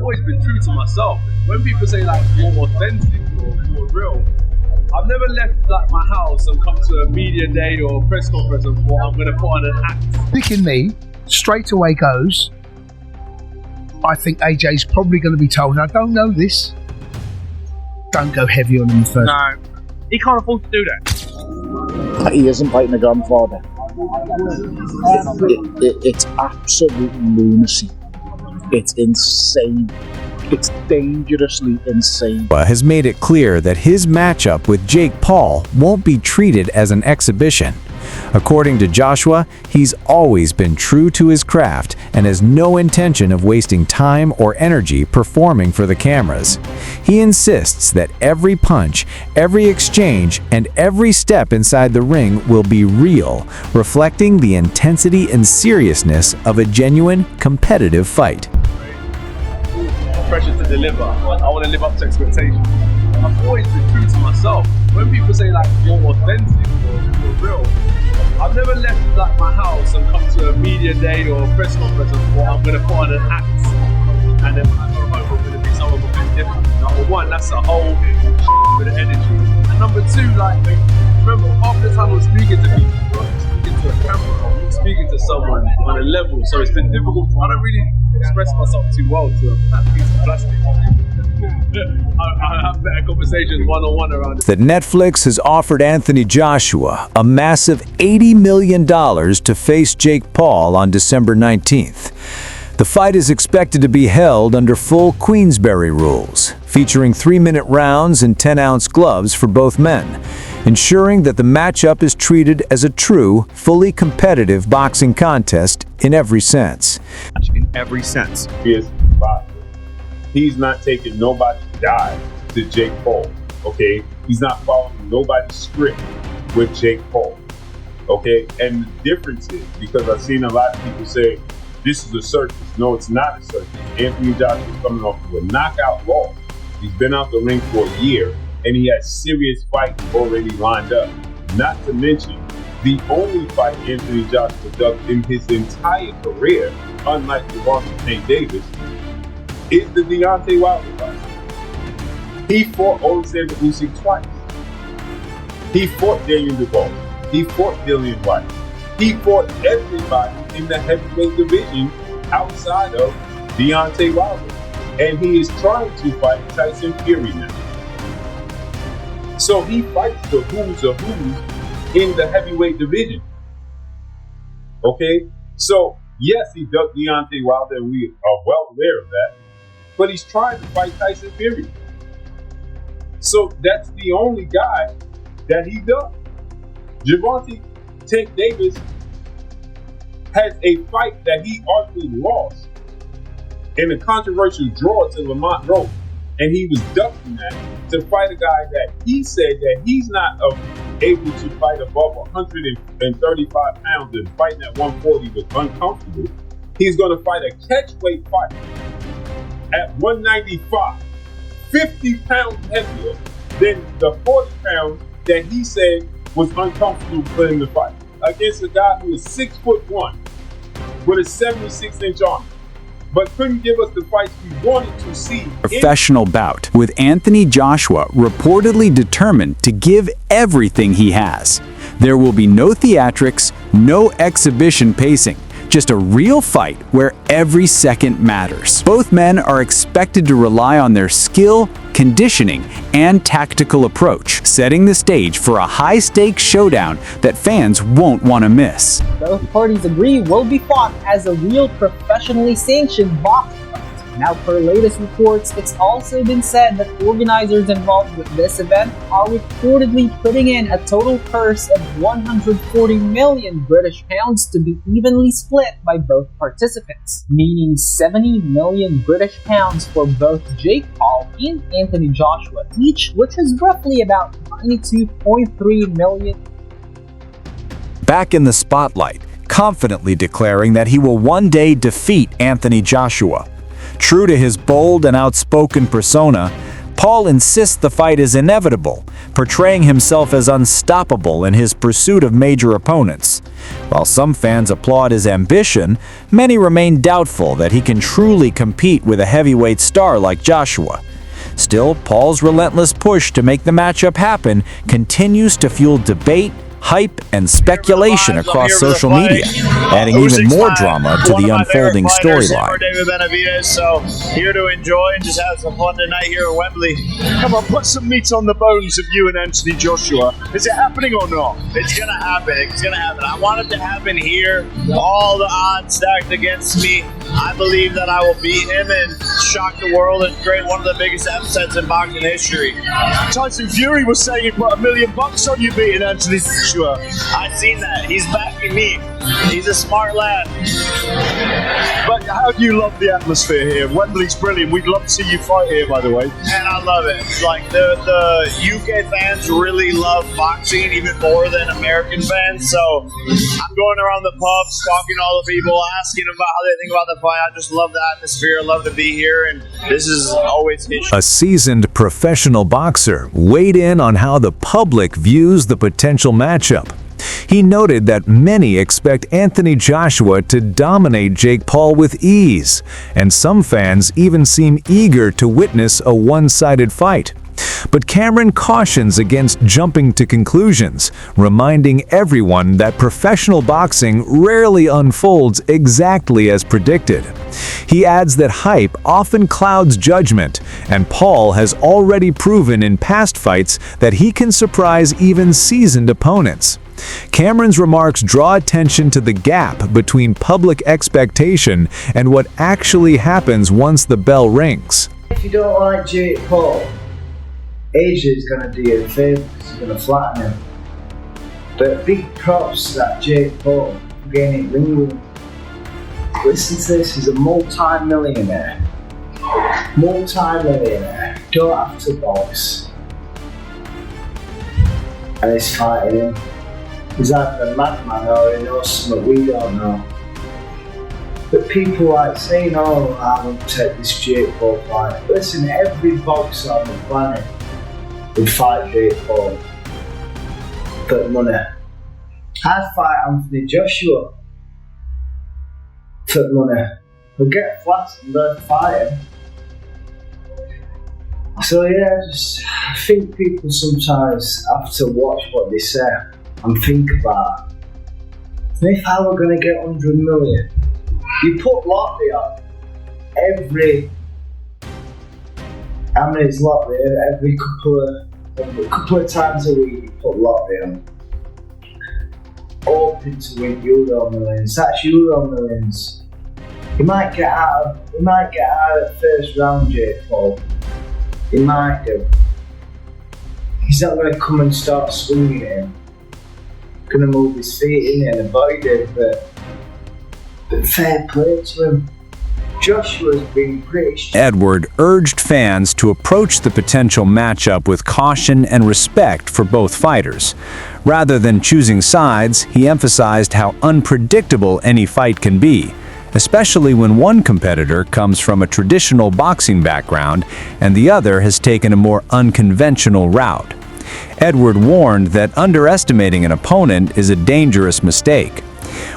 always been true to myself. When people say like more authentic or more real, I've never left like my house and come to a media day or a press conference and thought I'm going to put on an act. Picking me straight away goes, I think AJ's probably going to be told, and I don't know this, don't go heavy on him first. No, he can't afford to do that. He isn't fighting the grandfather. It's absolute lunacy. It's insane. It's dangerously insane. Has made it clear that his matchup with Jake Paul won't be treated as an exhibition. According to Joshua, he's always been true to his craft and has no intention of wasting time or energy performing for the cameras. He insists that every punch, every exchange, and every step inside the ring will be real, reflecting the intensity and seriousness of a genuine, competitive fight. Pressure to deliver. I want to live up to expectations. I've always been true to myself. When people say like more authentic or more real, I've never left like my house and come to a media day or a press conference and thought I'm going to put on an act, and then when I go home I'm going to be someone a bit different. Number one, that's a whole bit of energy. And number two, like, remember, half the time I'm speaking to people, I'm speaking to a camera, I'm not speaking to someone on a level, so it's been difficult. I don't really express myself too well to a fat piece of plastic. I have better conversations one-on-one around it. That Netflix has offered Anthony Joshua a massive $80 million to face Jake Paul on December 19th. The fight is expected to be held under full Queensberry rules, featuring 3-minute rounds and 10-ounce gloves for both men, ensuring that the matchup is treated as a true, fully competitive boxing contest in every sense. In every sense. He's not taking nobody's dive to Jake Paul, okay? He's not following nobody's script with Jake Paul, okay? And the difference is, because I've seen a lot of people say, this is a circus. No, it's not a circus. Anthony Joshua is coming off of a knockout loss. He's been out the ring for a year, and he has serious fights already lined up. Not to mention, the only fight Anthony Joshua does in his entire career, unlike Gervonta St. Davis, is the Deontay Wilder fight. He fought Alexander Usyk twice. He fought Daniel Dubois. He fought Dillian White. He fought everybody in the heavyweight division outside of Deontay Wilder. And he is trying to fight Tyson Fury now. So he fights the who's of who's in the heavyweight division. Okay? So, yes, he ducked Deontay Wilder, and we are well aware of that. But he's trying to fight Tyson Fury. So that's the only guy that he does. Gervonta Tank Davis has a fight that he arguably lost in a controversial draw to Lamont Rowe. And he was ducking that to fight a guy that he said that he's not able to fight above 135 pounds, and fighting at 140 was uncomfortable. He's going to fight a catchweight fight at 195, 50 pounds heavier than the 40 pounds that he said was uncomfortable for him to fight, against a guy who is 6'1" with a 76-inch arm, but couldn't give us the fights we wanted to see. Professional bout with Anthony Joshua reportedly determined to give everything he has. There will be no theatrics, no exhibition pacing. Just a real fight where every second matters. Both men are expected to rely on their skill, conditioning, and tactical approach, setting the stage for a high-stakes showdown that fans won't want to miss. Both parties agree will be fought as a real professionally sanctioned boxing fight. Now, per latest reports, it's also been said that organizers involved with this event are reportedly putting in a total purse of 140 million British pounds to be evenly split by both participants, meaning 70 million British pounds for both Jake Paul and Anthony Joshua each, which is roughly about 92.3 million. Back in the spotlight, confidently declaring that he will one day defeat Anthony Joshua. True to his bold and outspoken persona, Paul insists the fight is inevitable, portraying himself as unstoppable in his pursuit of major opponents. While some fans applaud his ambition, many remain doubtful that he can truly compete with a heavyweight star like Joshua. Still, Paul's relentless push to make the matchup happen continues to fuel debate, hype, and speculation across social media, adding even more drama to the unfolding storyline. David Benavidez, so here to enjoy and just have some fun tonight here at Wembley. Come on, put some meat on the bones of you and Anthony Joshua. Is it happening or not? It's gonna happen. It's gonna happen. I want it to happen here. All the odds stacked against me. I believe that I will beat him and shock the world and create one of the biggest upsets in boxing history. Tyson Fury was saying he put $1 million on you beating Anthony Joshua. I've seen that. He's backing me. He's a smart lad. But how do you love the atmosphere here? Wembley's brilliant. We'd love to see you fight here, by the way. And I love it. Like the UK fans really love boxing even more than American fans. So I'm going around the pubs, talking to all the people, asking about how they think about the fight. I just love the atmosphere. I love to be here, and this is always history. A seasoned professional boxer weighed in on how the public views the potential matchup. He noted that many expect Anthony Joshua to dominate Jake Paul with ease, and some fans even seem eager to witness a one-sided fight. But Cameron cautions against jumping to conclusions, reminding everyone that professional boxing rarely unfolds exactly as predicted. He adds that hype often clouds judgment, and Paul has already proven in past fights that he can surprise even seasoned opponents. Cameron's remarks draw attention to the gap between public expectation and what actually happens once the bell rings. If you don't like Jake Paul, AJ's going to do you a favour because he's going to flatten him. But big props to that Jake Paul for getting it ring. Listen to this, he's a multi-millionaire. Multi-millionaire. Don't have to box. And he's fighting him. He's either a madman or he knows something we don't know. But people like saying, oh, I won't take this Jake Paul fight. Listen, every boxer on the planet would fight Jake Paul for money. I'd fight Anthony Joshua for money. We'll get flats and learn to fight him. So yeah, I think people sometimes have to watch what they say and think about it. If I were going to get 100 million, you put lottery on every, how many is lottery? Every couple of times a week you put lottery on. Hoping to win Euro Millions. That's Euro Millions. He might get out of the first round, Jake Paul. He might do. He's not going to come and start swinging at him. Going to move his feet in and avoid it, but fair play to him. Joshua's been pretty. Edward urged fans to approach the potential matchup with caution and respect for both fighters. Rather than choosing sides, he emphasized how unpredictable any fight can be, especially when one competitor comes from a traditional boxing background and the other has taken a more unconventional route. Edward warned that underestimating an opponent is a dangerous mistake.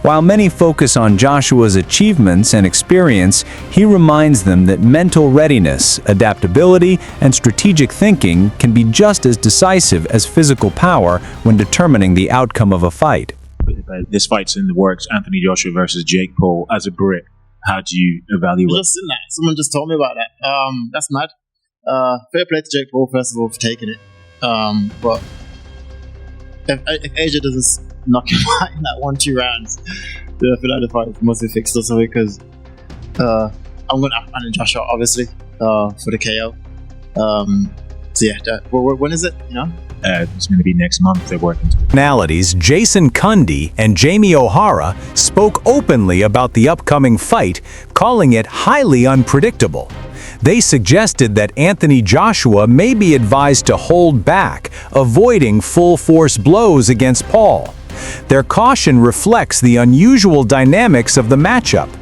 While many focus on Joshua's achievements and experience, he reminds them that mental readiness, adaptability, and strategic thinking can be just as decisive as physical power when determining the outcome of a fight. This fight's in the works, Anthony Joshua versus Jake Paul. As a Brit, how do you evaluate? Just in that, someone just told me about that. That's mad. Fair play to Jake Paul, first of all, for taking it. But if AJ doesn't knock him out in that 1-2 rounds, then I feel like the fight must be fixed or something, because I'm going to have Anthony Joshua, obviously, for the KO. So yeah, when is it, you know? It's going to be next month. They're working. Personalities Jason Cundy and Jamie O'Hara spoke openly about the upcoming fight, calling it highly unpredictable. They suggested that Anthony Joshua may be advised to hold back, avoiding full-force blows against Paul. Their caution reflects the unusual dynamics of the matchup.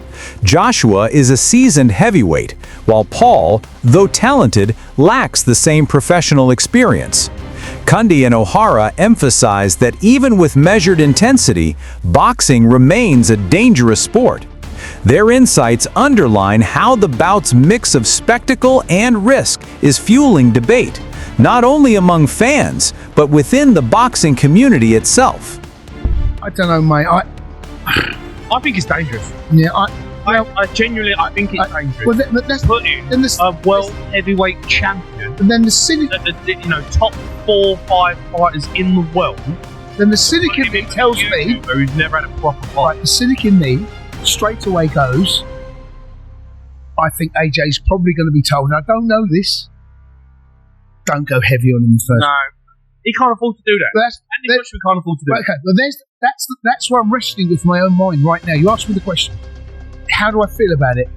Joshua is a seasoned heavyweight, while Paul, though talented, lacks the same professional experience. Cundy and O'Hara emphasize that even with measured intensity, boxing remains a dangerous sport. Their insights underline how the bout's mix of spectacle and risk is fueling debate, not only among fans, but within the boxing community itself. I don't know, mate. I think it's dangerous. Yeah, I genuinely think it's dangerous. Well, that's Put in a world heavyweight champion, and then the cynic, top 4-5 fighters in the world. Then the cynic in me tells me, who's never had a proper fight. Right, the cynic in me straight away goes, I think AJ's probably going to be told, and I don't know this, don't go heavy on him first. No, he can't afford to do that. Andy Joshua can't afford to do that. Okay, well, that's where I'm wrestling with my own mind right now. You asked me the question. How do I feel about it?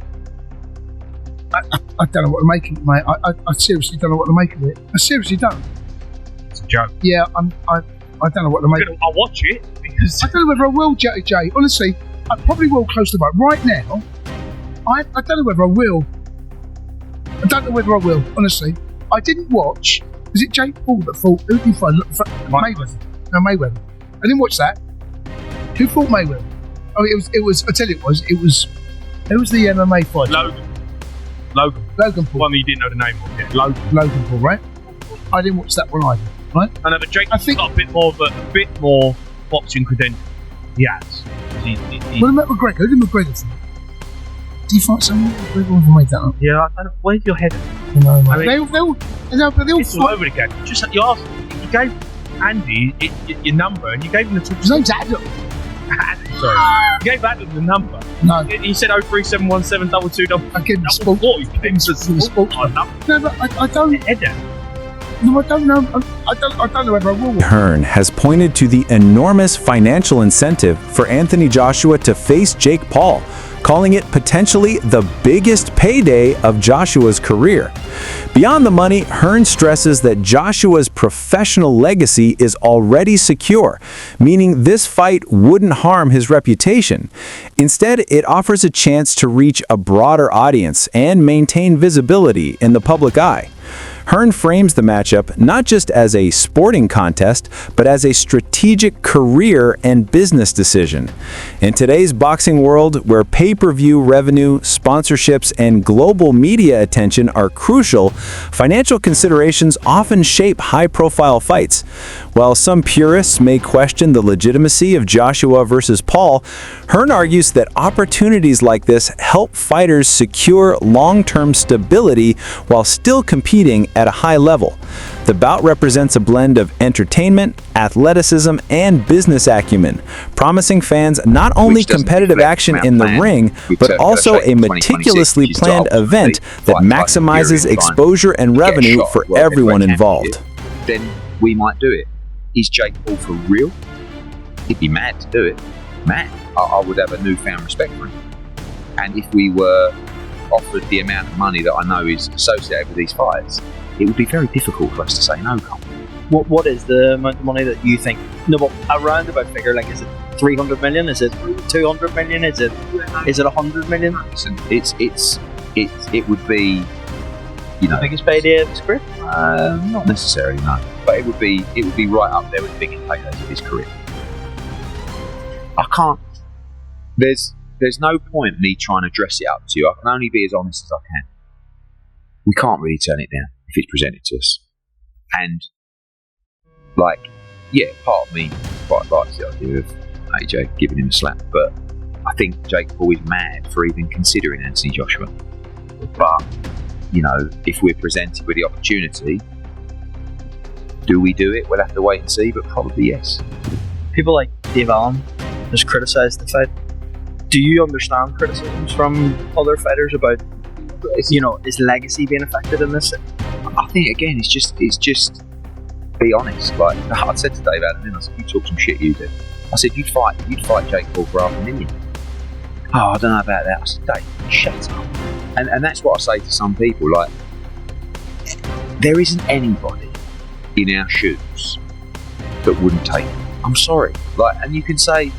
I don't know what to make of it, mate. I seriously don't know what to make of it. I seriously don't. It's a joke. Yeah, I don't know what to make of it. I'll watch it because I don't know whether I will, Jay. Honestly, I probably will close the vote. Right now, I don't know whether I will. I don't know whether I will, honestly. I didn't watch. Was it Jake Paul that fought? Who did he fight? Mayweather. No, Mayweather. I didn't watch that. Who fought Mayweather? Oh, it was. I tell you, it was. Who was the MMA fighter? Logan Paul. One that you didn't know the name of yet. Logan Paul, right? I didn't watch that one either, right? I know, but Jake Paul's got a bit more boxing credentials. He has. What about McGregor? Who did McGregor fight? Did he fight someone? McGregor never made that up. Yeah, I don't know. Where's your head? No, mate. I mean, they all it's all over again. Just you asked. You gave Andy your number, and you gave him the. His name's Adam. Sorry. You gave Adam the number. No. He said 0371722. I gave him the sport. He gave him the sport. No, but I don't. No, I don't know. I don't know whether I will. Hearn has pointed to the enormous financial incentive for Anthony Joshua to face Jake Paul, calling it potentially the biggest payday of Joshua's career. Beyond the money, Hearn stresses that Joshua's professional legacy is already secure, meaning this fight wouldn't harm his reputation. Instead, it offers a chance to reach a broader audience and maintain visibility in the public eye. Hearn frames the matchup not just as a sporting contest, but as a strategic career and business decision. In today's boxing world, where pay-per-view revenue, sponsorships, and global media attention are crucial, financial considerations often shape high-profile fights. While some purists may question the legitimacy of Joshua versus Paul, Hearn argues that opportunities like this help fighters secure long-term stability while still competing at a high level. The bout represents a blend of entertainment, athleticism, and business acumen, promising fans not only competitive action in the ring, but also a meticulously planned event that maximizes exposure and revenue for everyone involved. Then we might do it. Is Jake Paul for real? He'd be mad to do it. Mad. I would have a newfound respect for him. And if we were offered the amount of money that I know is associated with these fights, it would be very difficult for us to say no, Cole. What is the amount of money that you think? No, but a roundabout figure, like, is it 300 million? Is it 200 million? Is it 100 million? It would be, the biggest payday of his career? Not necessarily, no. But it would be right up there with the biggest paydays of his career. I can't. There's no point me trying to dress it up to you. I can only be as honest as I can. We can't really turn it down if it's presented to us. And, part of me quite likes the idea of AJ giving him a slap, but I think Jake Paul is mad for even considering Anthony Joshua. But, if we're presented with the opportunity, do we do it? We'll have to wait and see, but probably yes. People like Dave Allen just criticised the fight. Do you understand criticisms from other fighters about, his legacy being affected in this? I think again, it's just be honest. Like I said to Dave Allen, I said, "You talk some shit, you do." I said, "You'd fight Jake Paul for $500,000." Oh, I don't know about that. I said, "Dave, shut up." And that's what I say to some people. Like, there isn't anybody in our shoes that wouldn't take it. I'm sorry. And you can say,